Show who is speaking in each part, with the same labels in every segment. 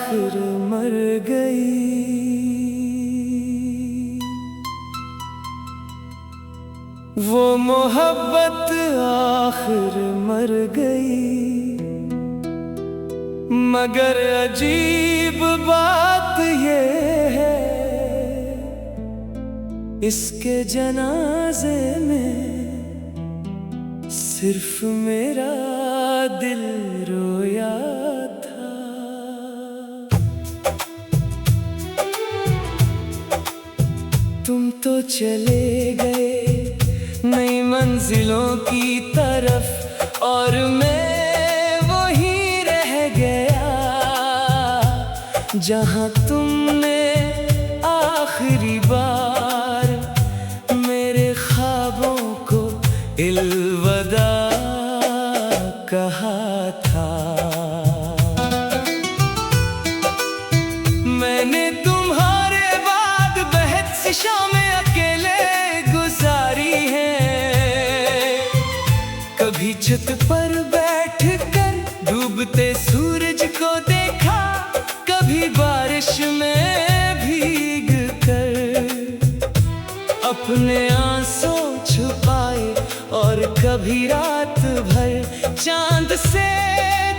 Speaker 1: आखिर मर गई। वो मोहब्बत आखिर मर गई। मगर अजीब बात ये है, इसके जनाजे में सिर्फ मेरा दिल रोया था। तुम तो चले गए नई मंजिलों की तरफ, और मैं वहीं रह गया जहां तुमने आखिरी बार मेरे ख्वाबों को अलविदा कहा था। मैंने तुम्हारे बाद बहुत सी शामें अकेले गुजारी हैं। कभी छत पर बैठकर डूबते सूरज को देखा, कभी बारिश में भीग कर अपने आंसू छुपाए, और कभी रात भर चांद से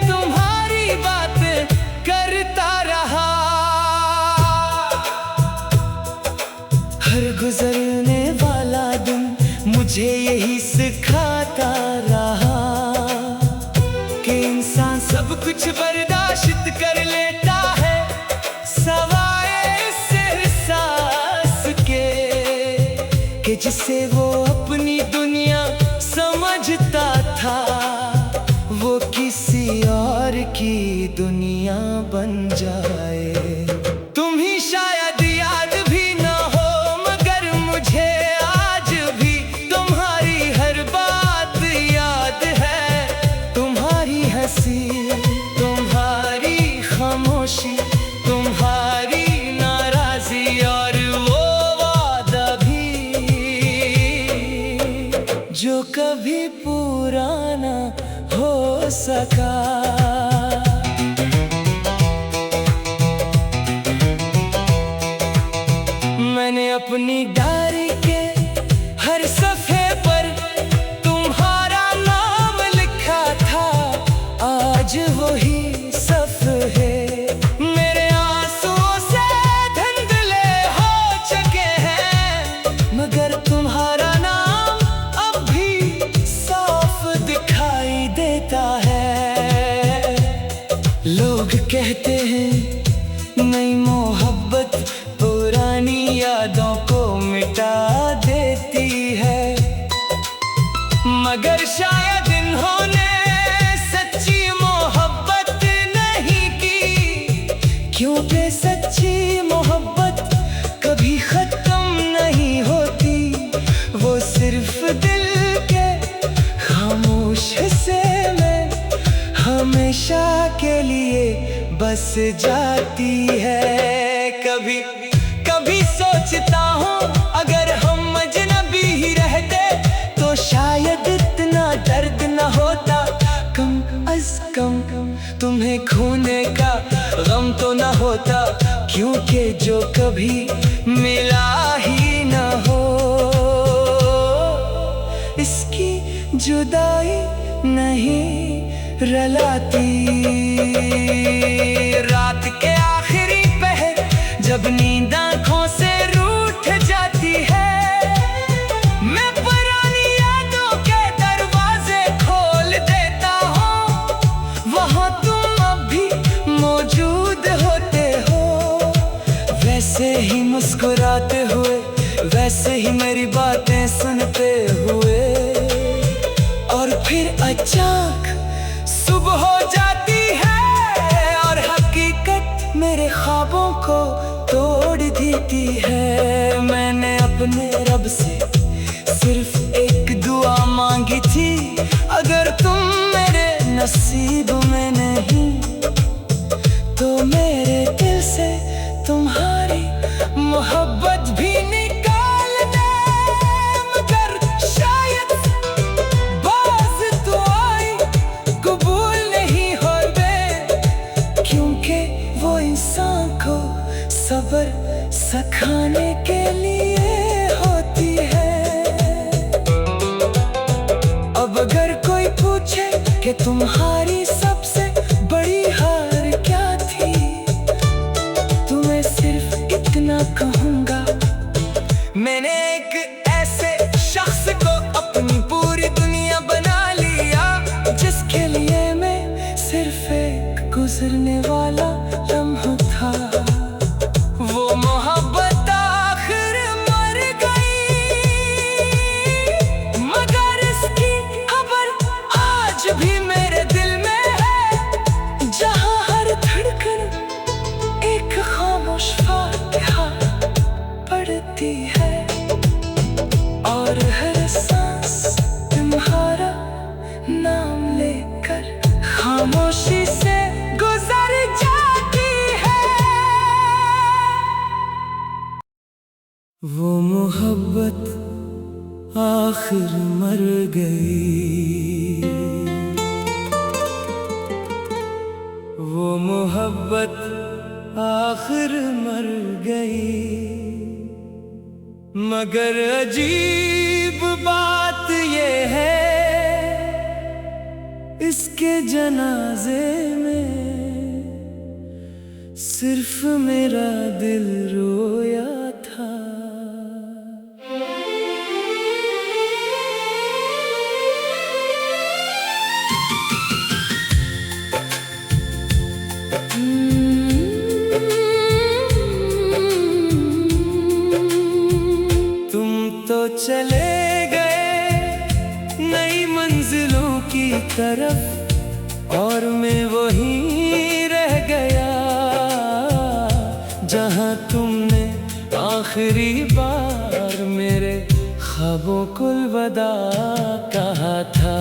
Speaker 1: तुम्हारी बातें करता रहा। हर गुजरने वाला दिन मुझे यही सिखाता रहा कि इंसान सब कुछ बर्दाश्त कर लेता है, सवाए इस एहसास के जिसे वो अपनी दुनिया समझता था, वो किसी और की दुनिया बन जाए। तुम ही शायद याद भी ना हो, मगर मुझे आज भी तुम्हारी हर बात याद है। तुम्हारी हंसी, तुम्हारी खामोशी, तुम्हारी नाराजी, और वो वादा भी जो कभी पूरा ना हो सका। मैंने अपनी डायरी के हर सफ़े पर तुम्हारा नाम लिखा था। आज वही सफ़े मेरे आंसुओं से धुंधले हो चुके हैं, मगर तुम्हारा नाम अब भी साफ दिखाई देता है। लोग कहते हैं नई मोहब्बत पुरानी यादों को मिटा देती है, मगर शायद इन्होंने सच्ची मोहब्बत नहीं की, क्योंकि सच्ची मोहब्बत कभी खत्म नहीं होती। वो सिर्फ दिल के खामोश हिस्से में हमेशा के लिए बस जाती है। कभी कभी सोचता हूँ अगर हम अजनबी ही रहते तो शायद इतना दर्द न होता। कम अज कम तुम्हें खोने का गम तो न होता, क्योंकि जो कभी मिला ही न हो, इसकी जुदाई नहीं रलाती। रात के आखिरी पहर जब नींद आँखों से रूठ जाती है, मैं पुरानी यादों के दरवाजे खोल देता हूँ। वहाँ तुम अब भी मौजूद होते हो, वैसे ही मुस्कुराते हुए, वैसे ही मेरी बातें सुनते हुए। और फिर अचानक सुबह हो जाती है और हकीकत मेरे ख्वाबों को तोड़ देती है। मैंने अपने रब से सिर्फ एक दुआ मांगी थी, अगर तुम मेरे नसीब में नहीं तो मेरे दिल से तुम्हारी मोहब्बत भी निकाल दे। मगर शायद बाज़ दुआएं कबूल नहीं होवे, क्योंकि वो इंसान कि तुम्हारी सबसे बड़ी हार क्या थी। तुम्हें सिर्फ इतना कहूँगा, मैंने एक ऐसे शख्स को अपनी पूरी दुनिया बना लिया, जिसके लिए मैं सिर्फ एक गुजरने वाला लम्हा था। वो मोहब्बत आखिर मर गई, मगर इसकी खबर आज भी मेरे दिल में है, जहाँ हर धड़कन एक खामोश फातिहा पढ़ती है, और हर सांस तुम्हारा नाम लेकर खामोशी से गुजर जाती है। वो मोहब्बत आखिर मर गई, वो मोहब्बत आखिर मर गई, मगर अजीब बात ये है, इसके जनाजे में सिर्फ मेरा दिल रोया था। तुम तो चले गए नई मंजिलों की तरफ, और मैं वहीं रह गया जहां तुमने आखिरी बार मेरे ख्वाबों को अलविदा कहा था।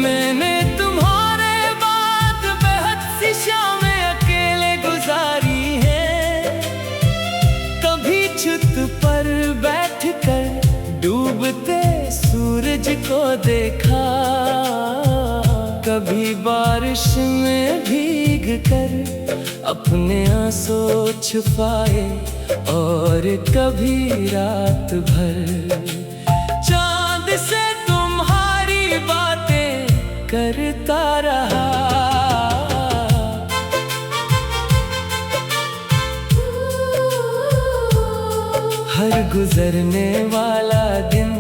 Speaker 1: मैंने तुम्हारे बाद बेहद सी शामें अकेले गुजारी हैं, कभी छत पर बैठकर डूबते सूरज को देखा, कभी बारिश में भीग कर अपने आंसू छुपाए, और कभी रात भर चांद से तुम्हारी बातें करता रहा। हर गुजरने वाला दिन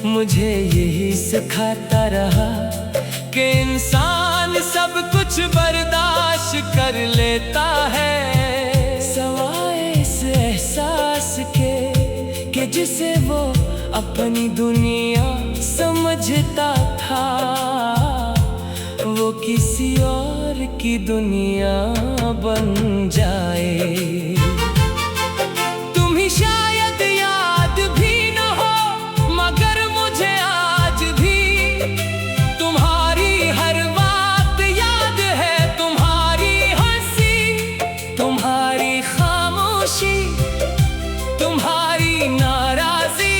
Speaker 1: मुझे यही सिखाता रहा कि इंसान सब कुछ बर्दाश्त कर लेता है, सवाए इस एहसास के कि जिसे वो अपनी दुनिया समझता था, वो किसी और की दुनिया बन जाए। तुम्हें शायद याद भी न हो, मगर मुझे आज भी तुम्हारी हर बात याद है, तुम्हारी हंसी, तुम्हारी खामोशी, तुम्हारी नाराजी,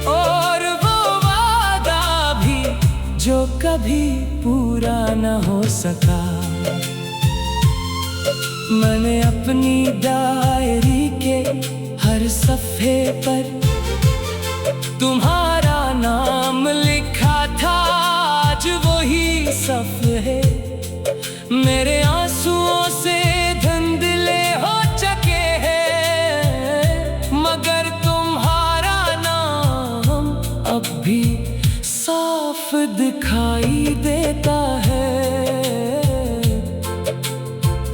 Speaker 1: और वो वादा भी जो कभी पूरा न हो सका। मैंने अपनी डायरी के हर सफ़े पर तुम्हारा नाम लिखा था, आज वही सफ़े मेरे आंसुओं से धुंधले हो चुके हैं, मगर तुम्हारा नाम अब भी साफ दिखाई देता है।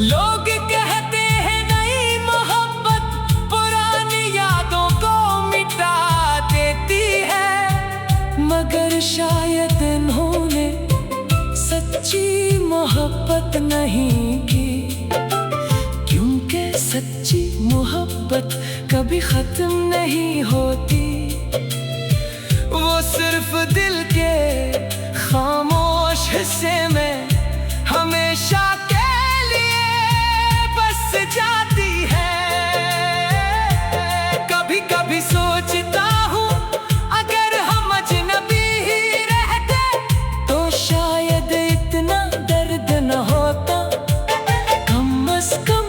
Speaker 1: लोग कहते हैं नई मोहब्बत पुरानी यादों को मिटा देती है, मगर शायद इन्होंने सच्ची मोहब्बत नहीं की, क्योंकि सच्ची मोहब्बत कभी खत्म नहीं होती, वो सिर्फ दिल के खामोश हिस्से में हमेशा के लिए बस जाती है। कभी कभी सोचता हूँ अगर हम अजनबी ही रहते तो शायद इतना दर्द न होता, कम से कम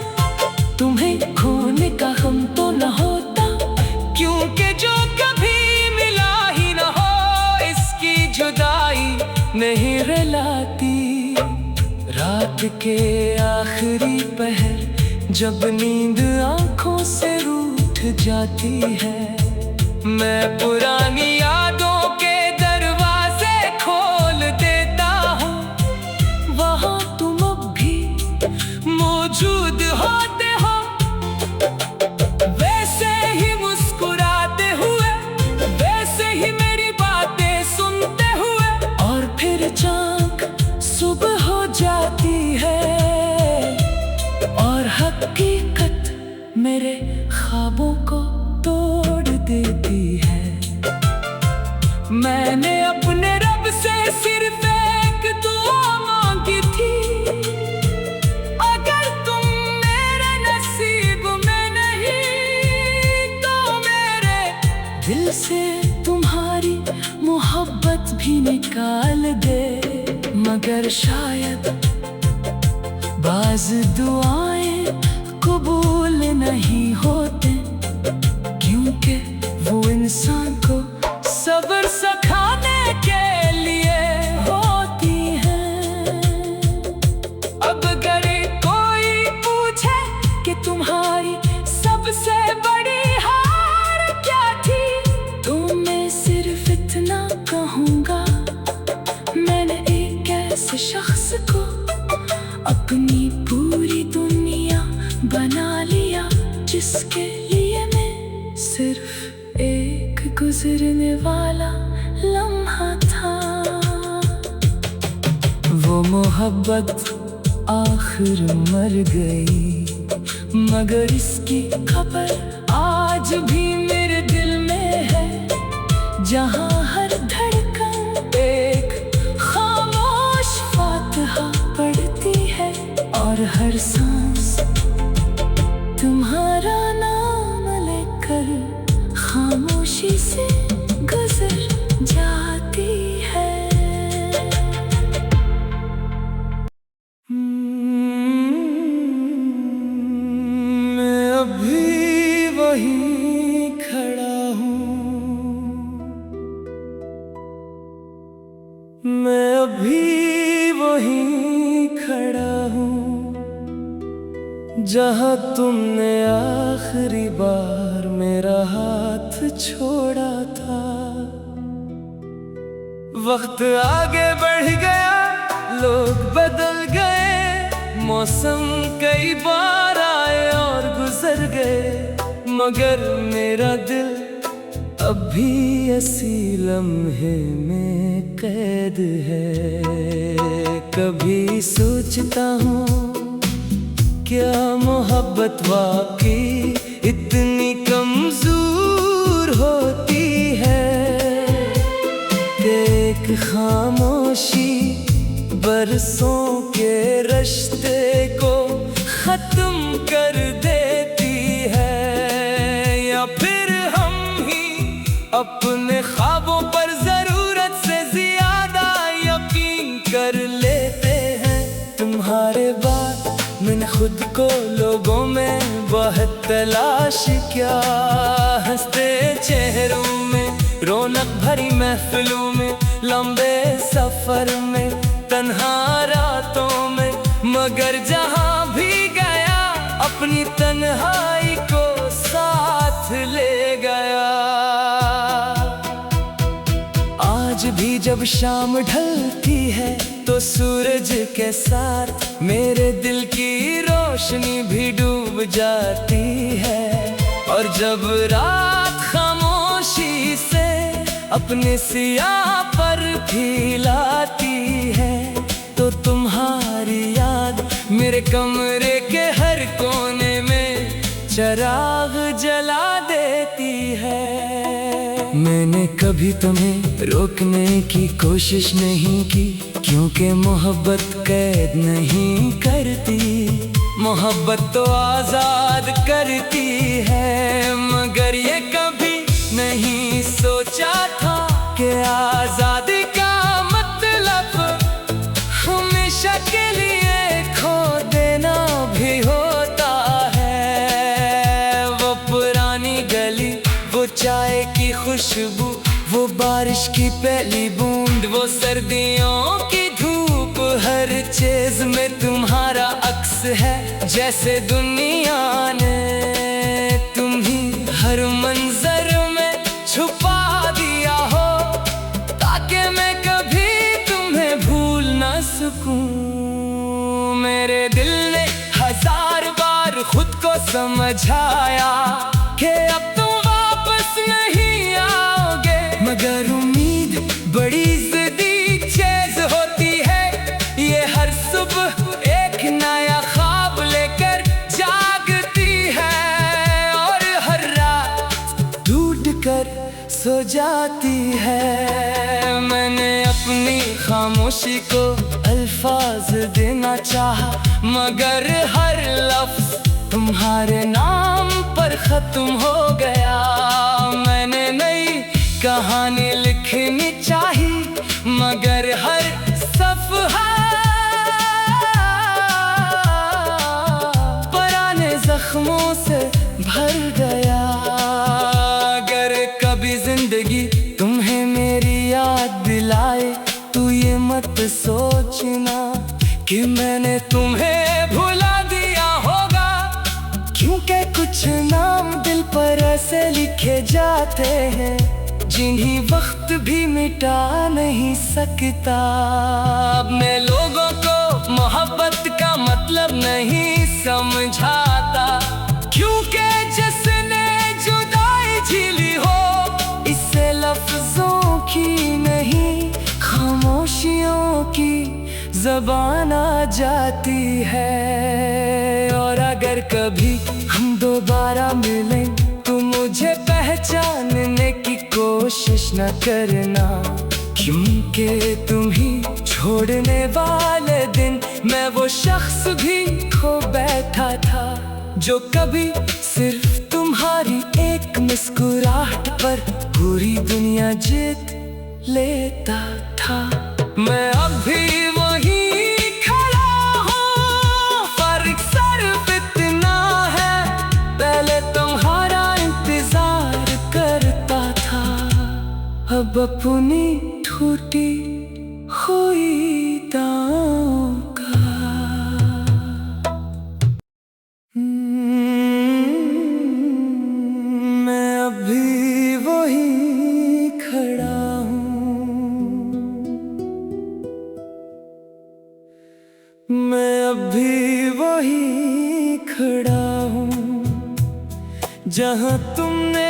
Speaker 1: तुम्हें खोने का गम तो न होता, क्योंकि जो कभी मिला ही न हो इसकी जुदाई रात के आखिरी पहर जब नींद आंखों से रूठ जाती है, मैं पुरानी यादों के दरवाजे खोल देता हूँ। वहाँ तुम अब भी मौजूद होते हो, वैसे ही मुस्कुराते हुए, वैसे ही मेरी बातें सुनते हुए। और फिर चाँक सुबह हो जाती है और हकीकत मेरे ख्वाबों को तोड़ देती है। मैंने अपने रब से सिर्फ एक दुआ मांगी थी, अगर तुम मेरे नसीब में नहीं तो मेरे दिल से तुम्हारी मोहब्बत भी निकाल दे। मगर शायद बाज़ दुआएं कबूल नहीं होते, क्योंकि वो इंसान को सब्र सिखाने के लिए होती हैं। अब अगर कोई पूछे कि तुम्हारी सबसे बड़ी हार क्या थी, तो मैं सिर्फ इतना कहूँगा, मैंने एक ऐसे शख्स को अपनी पूरी दुनिया बना लिया, जिसके लिए मैं सिर्फ एक गुजरने वाला लम्हा था। वो मोहब्बत आखिर मर गई, मगर इसकी खबर आज भी मेरे दिल में है, जहाँ हर धड़कन एक खामोश फातिहा पढ़ती है और हर सांस तुम्हारा नाम लेकर खामोशी से गुजर जाती है। मैं अभी वहीं खड़ा हूँ, मैं अभी वहीं खड़ा हूँ, जहाँ तुमने आखिरी बार मेरा हाथ छोड़ा था। वक्त आगे बढ़ गया, लोग बदल गए, मौसम कई बार आए और गुजर गए, मगर मेरा दिल अब भी इसी लम्हे में कैद है। कभी सोचता हूँ, क्या मोहब्बत वाकई इतनी कमजोर होती है कि एक खामोशी बरसों के रिश्ते को खत्म कर देती है। या फिर हम ही अपने ख्वाबों पर जरूरत से ज्यादा यकीन कर लेते हैं। तुम्हारे बाद मैंने खुद को लोगों में बहुत तलाश किया, हंसते चेहरों में, रौनक भरी महफिलों में, लंबे सफर में, तन्हा रातों में, मगर जहां भी गया अपनी तन्हाई को साथ ले गया। आज भी जब शाम ढलती है तो सूरज के साथ मेरे दिल की रोशनी भी डूब जाती है। और जब रात खामोशी से अपने सियाह पर फैलाती है, तो तुम्हारी याद मेरे कमरे के हर कोने में चिराग जला देती है। मैंने कभी तुम्हें रोकने की कोशिश नहीं की, क्योंकि मोहब्बत कैद नहीं करती, मोहब्बत तो आजाद करती है। मगर ये कभी नहीं सोचा था कि आजादी का मतलब हमेशा के लिए खो देना भी होता है। वो पुरानी गली, वो चाय की खुशबू, वो बारिश की पहली बूंद, वो सर्दियों की धूप हर चीज में तुम्हारा अक्स है, जैसे दुनिया ने तुम्ही हर मंजर में छुपा दिया हो, ताकि मैं कभी तुम्हें भूल ना सकूं। मेरे दिल ने 1000 बार खुद को समझाया कि अब तुम वापस नहीं आओगे, मगर उम्मीद बड़ी ज़िद्दी चीज़ होती है। ये हर सुबह एक नया ख्वाब लेकर जागती है, और हर रात ढूंढ कर सो जाती है। मैंने अपनी खामोशी को अल्फाज देना चाहा, मगर हर लफ्ज तुम्हारे नाम पर खत्म हो गया। मैंने नई कहानी लिखनी चाही, मगर हर सफ़हा पुराने जख्मों से भर गया। अगर कभी जिंदगी तुम्हें मेरी याद दिलाए, तो ये मत सोचना कि मैंने तुम्हें भुला दिया होगा, क्योंकि कुछ नाम दिल पर ऐसे लिखे जाते हैं जिन्हीं वक्त भी मिटा नहीं सकता। अब मैं लोगों को मोहब्बत का मतलब नहीं समझाता, क्योंकि जिसने जुदाई झेली हो, इससे लफ्जों की नहीं खामोशियों की ज़बान आ जाती है। और अगर कभी हम दोबारा मिलें, तो मुझे पहचानने की कोशिश न करना, क्योंकि तुम ही छोड़ने वाले दिन मैं वो शख्स भी खो बैठा था, जो कभी सिर्फ तुम्हारी एक मुस्कुराहट पर पूरी दुनिया जीत लेता था। मैं अब भी वही खड़ा हूँ, फर्क सिर्फ इतना है, पहले तुम्हारा इंतजार करता था, अब अपनी टूटी हुई दांव का। मैं अभी वही खड़ा हूँ, मैं अभी वही खड़ा हूँ, जहाँ तुमने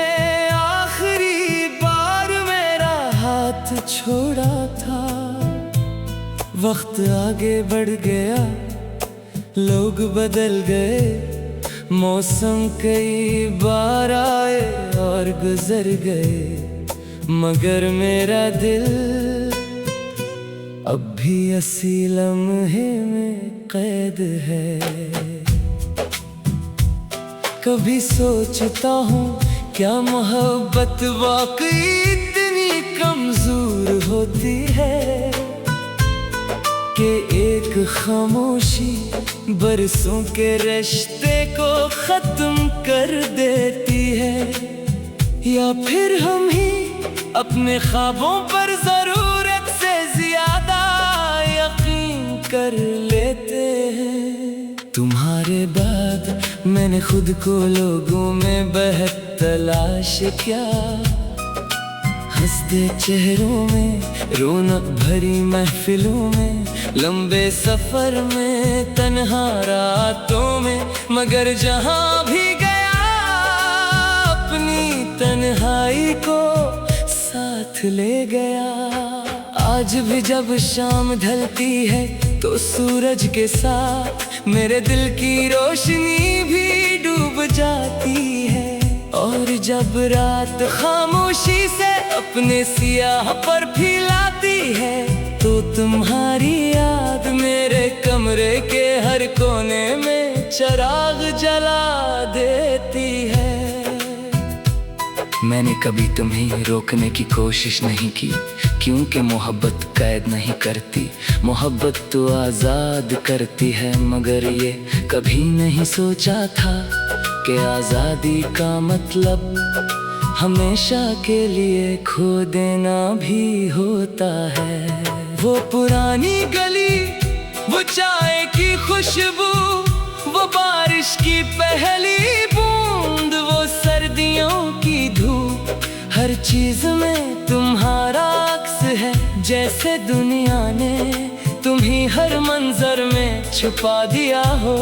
Speaker 1: आखिरी बार मेरा हाथ छोड़ा था। वक्त आगे बढ़ गया, लोग बदल गए, मौसम कई बार आए और गुजर गए, मगर मेरा दिल अब भी असी लम्हे में कैद है। कभी सोचता हूँ, क्या मोहब्बत वाकई इतनी कमजोर होती है, कि एक खामोशी बरसों के रिश्ते को खत्म कर देती है। या फिर हम ही अपने ख्वाबों पर जरूरत से ज्यादा यकीन कर लेते हैं। तुम्हारे बाद मैंने खुद को लोगों में बेहद तलाश किया, हंसते चेहरों में, रौनक भरी महफिलों में, लंबे सफर में, तन्हा रातों में, मगर जहां भी गया अपनी तन्हाई को साथ ले गया। आज भी जब शाम ढलती है, तो सूरज के साथ मेरे दिल की रोशनी भी डूब जाती है। और जब रात खामोशी से अपने सियाह पर फैलाती है, तो तुम्हारी याद मेरे कमरे के हर कोने में चिराग जला देती है। मैंने कभी तुम्हें रोकने की कोशिश नहीं की, क्योंकि मोहब्बत कैद नहीं करती, मोहब्बत तो आज़ाद करती है। मगर ये कभी नहीं सोचा था कि आज़ादी का मतलब हमेशा के लिए खो देना भी होता है। वो पुरानी गली, वो चाय की खुशबू, वो बारिश की पहली बूंद, वो सर्दियों की धूप, हर चीज में तुम्हारा अक्स है। जैसे दुनिया ने तुम्हें हर मंजर में छुपा दिया हो,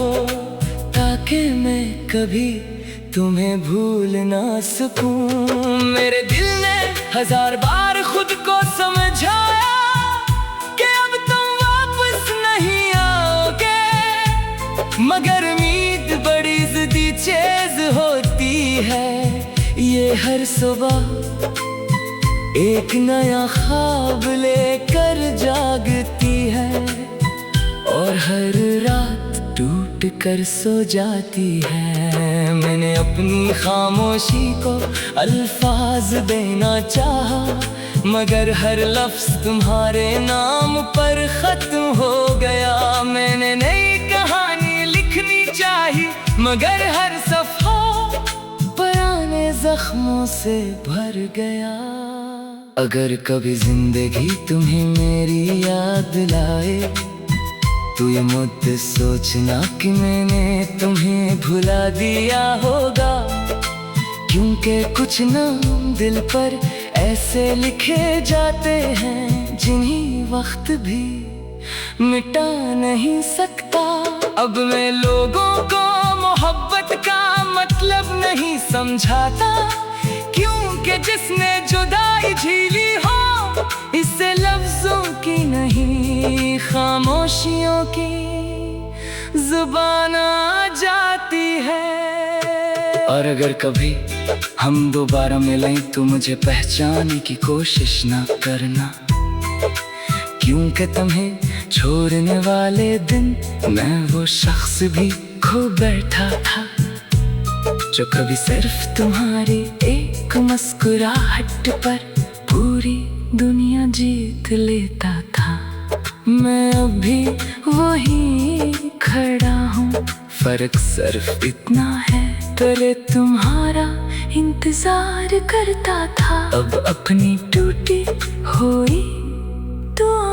Speaker 1: ताकि मैं कभी तुम्हें भूल ना सकूं। मेरे दिल ने 1000 बार खुद को समझाया कि अब तुम वापस नहीं आओगे, मगर उम्मीद बड़ी जिद्दी चीज होती है। ये हर सुबह एक नया ख्वाब लेकर जागती है, और हर रात टूट कर सो जाती है। मैंने अपनी खामोशी को अल्फाज देना चाहा, मगर हर लफ्ज तुम्हारे नाम पर खत्म हो गया। मैंने नई कहानी लिखनी चाही, मगर हर सफ़ा पुराने जख्मों से भर गया। अगर कभी जिंदगी तुम्हें मेरी याद लाए, तो ये मुद्दे सोचना कि मैंने तुम्हें भुला दिया होगा, क्योंकि कुछ नाम दिल पर ऐसे लिखे जाते हैं जिन्हें वक्त भी मिटा नहीं सकता। अब मैं लोगों को मोहब्बत का मतलब नहीं समझाता, क्योंकि जिसने जुदाई झेली हो, इससे लफ्जों की नहीं खामोशियों की जुबान आ जाती है। और अगर कभी हम दोबारा मिलें तो मुझे पहचानने की कोशिश ना करना, क्योंकि तुम्हें छोड़ने वाले दिन मैं वो शख्स भी खो बैठा था, जो कभी सिर्फ तुम्हारी एक मुस्कुराहट पर पूरी दुनिया जीत लेता था। मैं अभी वही खड़ा हूँ, फर्क सिर्फ इतना है, पहले तुम्हारा इंतजार करता था, अब अपनी टूटी हुई दुआ